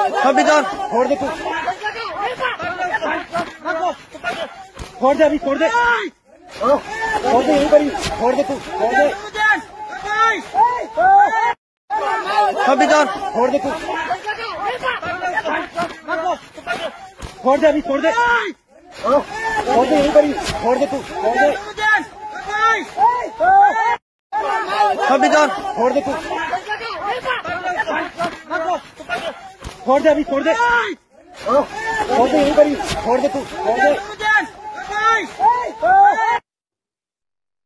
संविधान छोड़ दे तू, छोड़ दे अभी, छोड़ दे, छोड़ दे यहीं पर ही, छोड़ दे तू, छोड़ दे संविधान छोड़ दे तू, छोड़ दे अभी, छोड़ दे, छोड़ दे यहीं पर ही, छोड़ दे तू, छोड़ दे संविधान छोड़ दे तू, छोड़ दे अभी, छोड़ दे, छोड़ दे यहीं पर ही, छोड़ दे तू, छोड़ दे।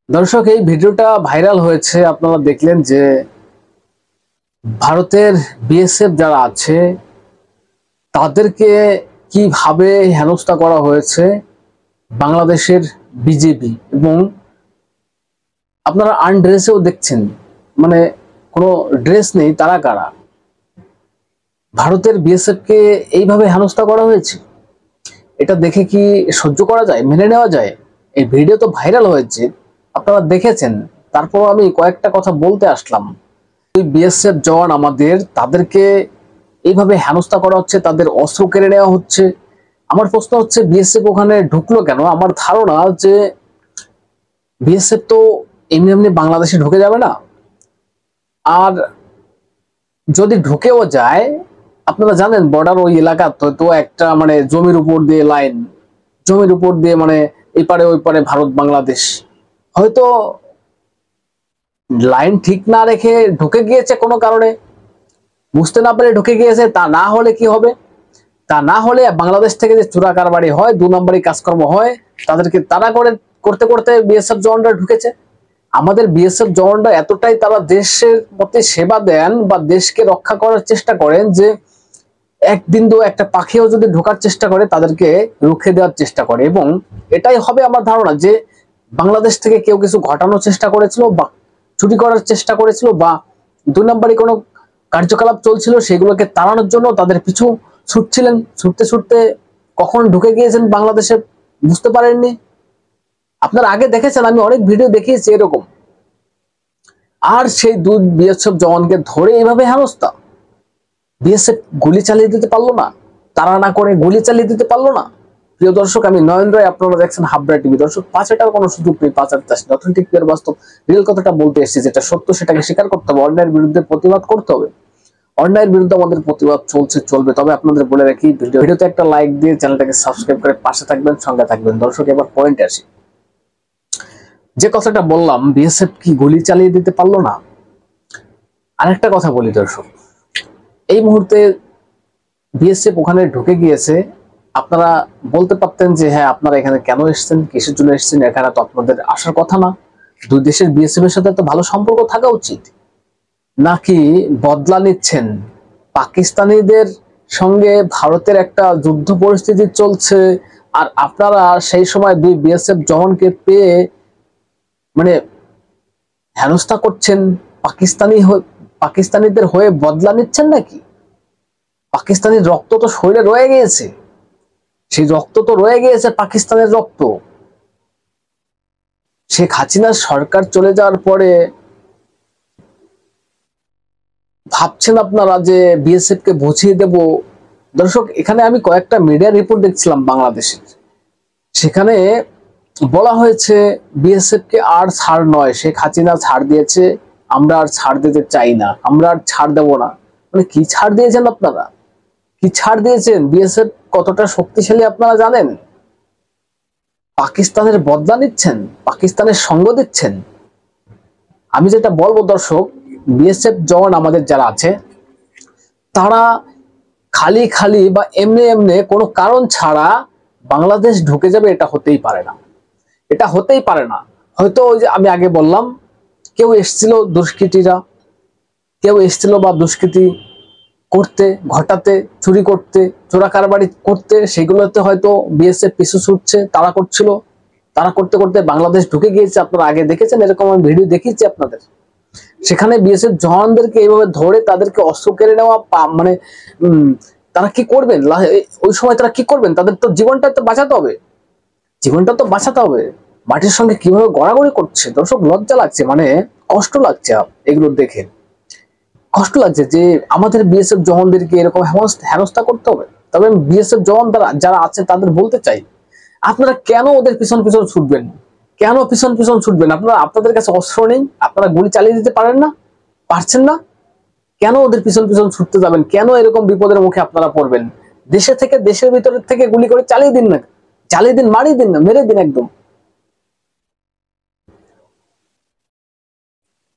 দর্শক, এই ভিডিওটা ভাইরাল হয়েছে, আপনারা দেখলেন যে ভারতের বিএসএফ যারা আছে তাদেরকে কিভাবে হেনস্থা করা হয়েছে বাংলাদেশের বিজেপি, এবং আপনারা আনড্রেসেও দেখছেন, মানে কোনো ড্রেস নেই, তারা কারা? ভারতের বিএসএফ কে এইভাবে হেনস্থা করা হয়েছে। এটা দেখে কি সহ্য করা যায়, মেনে নেওয়া যায়? এই ভিডিও তো ভাইরাল হয়েছে, আপনারা দেখেছেন, তারপর আমি কয়েকটা কথা বলতে আসলাম। ওই বিএসএফ জওয়ান আমাদের, তাদেরকে এইভাবে হেনস্থা করা হচ্ছে, তাদের অস্ত্র কেড়ে নেওয়া হচ্ছে। আমার প্রশ্ন হচ্ছে, বিএসএফ ওখানে ঢুকলো কেন? আমার ধারণা যে বিএসএফ তো এমনি এমনি বাংলাদেশে ঢুকে যাবে না, আর যদি ঢুকেও যায়, আপনারা জানেন বর্ডার ওই এলাকা তো একটা মানে জমির উপর দিয়ে লাইন, জমির উপর দিয়ে মানে এপারে ওই পারে ভারত বাংলাদেশ, হয়তো লাইন ঠিক না রেখে ঢুকে গিয়েছে কোনো কারণে, বুঝতে না পারে ঢুকে গিয়েছে। তা না হলে কি হবে? তা না হলে বাংলাদেশ থেকে যে চোরা কারবারি হয়, 2 নম্বরই কাজকর্ম হয়, তাদেরকে তারা করতে করতে বিএসএফ জওয়ানরা ঢুকেছে। আমাদের বিএসএফ জওয়ানরা এতটাই তারা দেশের প্রতি সেবা দেন বা দেশকে রক্ষা করার চেষ্টা করেন যে একদিন তো একটা পাখিও যদি ঢোকার চেষ্টা করে তাদেরকে রুখে দেওয়ার চেষ্টা করে। এবং এটাই হবে আমার ধারণা যে বাংলাদেশ থেকে কেউ কিছু ঘটানোর চেষ্টা করেছিল বা চুরি করার চেষ্টা করেছিল বা 2 নম্বরই কোনো কার্যকলাপ চলছিল, সেগুলোকে তাড়ানোর জন্য তাদের পিছু ছুটছিলেন। ছুটতে ছুটতে কখন ঢুকে গিয়েছেন বাংলাদেশে বুঝতে পারেননি। আপনারা আগে দেখেছেন, আমি অনেক ভিডিও দেখিয়েছি এরকম। আর সেই 2 বিএসএফ জওয়ানকে ধরে এইভাবে হেনস্থা, বিএসএফ গুলি চালিয়ে দিতে পারলো না, তারা না করে গুলি চালিয়ে দিতে পারলো না। প্রিয় দর্শক, আমি নয়ন রায়, আপনারা দেখছেন হাবড়া টিভি। দর্শক, পাচারটার কোনো সুযোগ নেই, পাচার চাষ অথেন্টিক পিওর বাস্তব রিয়েল কথাটা বলতে এসেছি, যেটা সত্য সেটাকে স্বীকার করতে হবে, অন্যায়ের বিরুদ্ধে প্রতিবাদ করতে হবে। অন্যায়ের বিরুদ্ধে আমাদের প্রতিবাদ চলছে, চলবে। তবে আপনাদের বলে রাখি, ভিডিওতে একটা লাইক দিয়ে চ্যানেলটাকে সাবস্ক্রাইব করে পাশে থাকবেন, সঙ্গে থাকবেন। দর্শক, এবার পয়েন্টে আসি। যে কথাটা বললাম, বিএসএফ কি গুলি চালিয়ে দিতে পারলো না? আরেকটা কথা বলি দর্শক, এই মুহূর্তে বিএসএফ ওখানে ঢুকে গিয়েছে। আপনারা বলতে পারতেন যে হ্যাঁ, আপনারা এখানে কেন এসেছেন, কিসের জন্য এসেছেন, এখানে তো আপনাদের আসার কথা না। 2 দেশের বিএসএফ এর সাথে তো ভালো সম্পর্ক থাকা উচিত। নাকি বদলা নিচ্ছেন? পাকিস্তানিদের সঙ্গে ভারতের একটা যুদ্ধ পরিস্থিতি চলছে, আর আপনারা সেই সময় 2 বিএসএফ জওয়ানকে পেয়ে মানে হেনস্থা করছেন, পাকিস্তানিদের হয়ে বদলা নিচ্ছেন নাকি? পাকিস্তানের রক্ত তো শরীরে রয়ে গিয়েছে, সেই রক্ত তো রয়ে গিয়েছে, পাকিস্তানের রক্ত। শেখ হাসিনার সরকার চলে যাওয়ার পরে ভাবছেন আপনারা যে বিএসএফ কে বুঝিয়ে দেব। দর্শক, এখানে আমি কয়েকটা মিডিয়া রিপোর্ট দেখছিলাম বাংলাদেশের, সেখানে বলা হয়েছে বিএসএফ কে আর ছাড় নয়, শেখ হাসিনা ছাড় দিয়েছে, আমরা আর ছাড় দিতে চাই না, আমরা আর ছাড় দেব না। মানে কি ছাড় দিয়েছেন আপনারা? কি ছাড় দিয়েছেন? বিএসএফ কতটা শক্তিশালী আপনারা জানেন? পাকিস্তানের বদলা নিচ্ছেন, পাকিস্তানের সঙ্গ দিচ্ছেন। আমি যেটা বলবো দর্শক, বিএসএফ জওয়ান আমাদের যারা আছে, তারা খালি খালি বা এমনি এমনি কোনো কারণ ছাড়া বাংলাদেশ ঢুকে যাবে, এটা হতেই পারে না, এটা হতেই পারে না। হয়তো ওই যে আমি আগে বললাম, কেউ এসেছিল দুষ্কৃতীরা, কেউ এসেছিল বা দুষ্কৃতি করতে, ঘটাতে, চুরি করতে, চোরা কারবারি করতে, সেগুলোতে হয়তো বিএসএফ পিছু ছুটছে, তারা করছিল, তারা করতে করতে বাংলাদেশ ঢুকে গিয়েছে। আপনারা আগে দেখেছেন, এরকম আমি ভিডিও দেখিয়েছি আপনাদের। সেখানে বিএসএফ জওয়ানদেরকে এইভাবে ধরে তাদেরকে অস্ত্র কেড়ে নেওয়া, মানে তারা কি করবেন ওই সময়? তারা কি করবেন? তাদের তো জীবনটা তো বাঁচাতে হবে, জীবনটা তো বাঁচাতে হবে। মাটির সঙ্গে কিভাবে গড়াগড়ি করছে দর্শক, লজ্জা লাগছে, মানে কষ্ট লাগছে এগুলো দেখে। কষ্ট লাগছে যে আমাদের বিএসএফ জওয়ানদেরকে এরকম হেনস্থা করতে হবে। তবে আমি বিএসএফ জওয়ান যারা আছে তাদের বলতে চাই, আপনারা কেন ওদের পিছন পিছন ছুটবেন? কেন পিছন পিছন ছুটবেন? আপনাদের কাছে অস্ত্র নেই? আপনারা গুলি চালিয়ে দিতে পারেন না? পারছেন না? কেন ওদের পিছন পিছন ছুটতে যাবেন? কেন এরকম বিপদের মুখে আপনারা পড়বেন? দেশের ভিতরের থেকে গুলি করে চালিয়ে দিন না, চালিয়ে দিন, মারিয়ে দিন না, মেরে দিন একদম।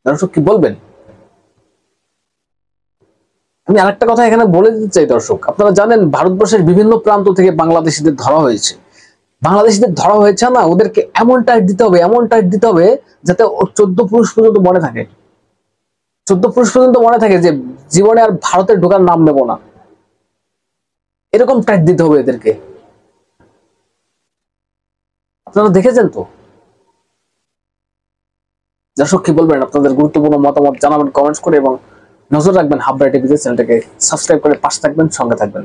দর্শক কি বলবেন? আমি আরেকটা কথা এখানে বলে দিতে চাই দর্শক, আপনারা জানেন ভারতবর্ষের বিভিন্ন প্রান্ত থেকে বাংলাদেশিদের ধরা হয়েছে। বাংলাদেশিদের ধরা হয়েছে না, ওদেরকে এমন টাইট দিতে হবে, এমন টাইট দিতে হবে যাতে 14 পুরুষ পর্যন্ত মনে থাকে, 14 পুরুষ পর্যন্ত মনে থাকে যে জীবনে আর ভারতে ঢোকার নাম নেব না। এরকম টাইট দিতে হবে এদেরকে। আপনারা দেখেছেন তো। দর্শক কি বলবেন? আপনাদের গুরুত্বপূর্ণ মতামত জানাবেন কমেন্টস করে, এবং নজর রাখবেন হাবভাই টিভিতে। চ্যানেলটাকে সাবস্ক্রাইব করে পাশে থাকবেন, সঙ্গে থাকবেন।